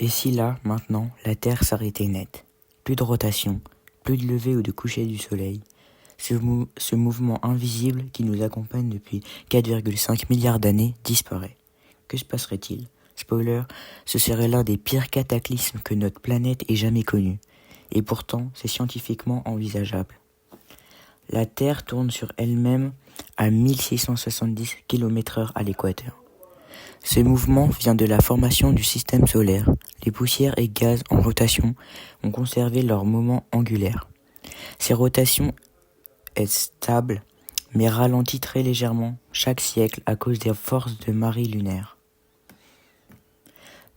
Et si là, maintenant, la Terre s'arrêtait net? Plus de rotation, plus de lever ou de coucher du soleil. Ce mouvement invisible qui nous accompagne depuis 4,5 milliards d'années disparaît. Que se passerait-il? Spoiler, ce serait l'un des pires cataclysmes que notre planète ait jamais connu. Et pourtant, c'est scientifiquement envisageable. La Terre tourne sur elle-même à 1670 km/h à l'équateur. Ce mouvement vient de la formation du système solaire. Les poussières et gaz en rotation ont conservé leur moment angulaire. Ces rotations est stable, mais ralentit très légèrement chaque siècle à cause des forces de marée lunaire.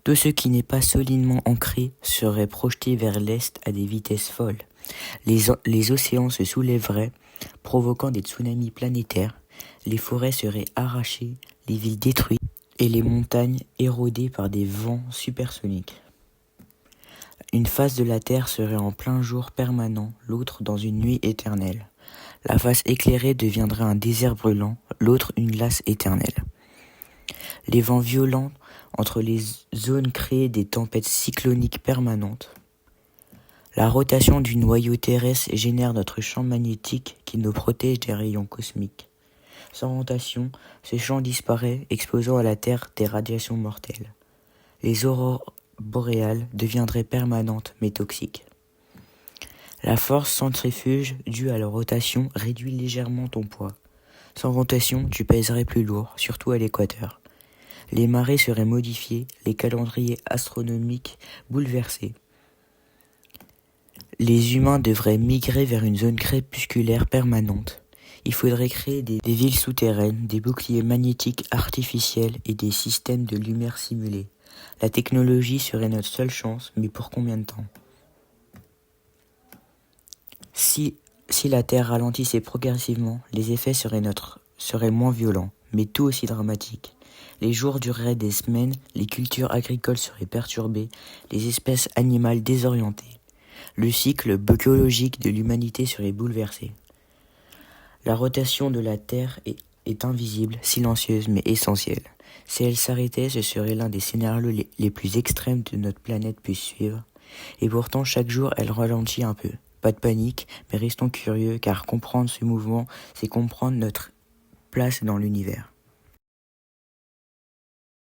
Tout ce qui n'est pas solidement ancré serait projeté vers l'est à des vitesses folles. Les océans se soulèveraient, provoquant des tsunamis planétaires, les forêts seraient arrachées, les villes détruites et les montagnes érodées par des vents supersoniques. Une face de la Terre serait en plein jour permanent, l'autre dans une nuit éternelle. La face éclairée deviendrait un désert brûlant, l'autre une glace éternelle. Les vents violents entre les zones créaient des tempêtes cycloniques permanentes. La rotation du noyau terrestre génère notre champ magnétique qui nous protège des rayons cosmiques. Sans rotation, ce champ disparaît, exposant à la Terre des radiations mortelles. Les aurores boréales deviendraient permanentes mais toxiques. La force centrifuge due à la rotation réduit légèrement ton poids. Sans rotation, tu pèserais plus lourd, surtout à l'équateur. Les marées seraient modifiées, les calendriers astronomiques bouleversés. Les humains devraient migrer vers une zone crépusculaire permanente. Il faudrait créer des villes souterraines, des boucliers magnétiques artificiels et des systèmes de lumière simulés. La technologie serait notre seule chance, mais pour combien de temps ? Si la Terre ralentissait progressivement, les effets seraient moins violents, mais tout aussi dramatiques. Les jours dureraient des semaines, les cultures agricoles seraient perturbées, les espèces animales désorientées. Le cycle biologique de l'humanité serait bouleversé. La rotation de la Terre est invisible, silencieuse, mais essentielle. Si elle s'arrêtait, ce serait l'un des scénarios les plus extrêmes que notre planète puisse suivre. Et pourtant, chaque jour, elle ralentit un peu. Pas de panique, mais restons curieux, car comprendre ce mouvement, c'est comprendre notre place dans l'univers.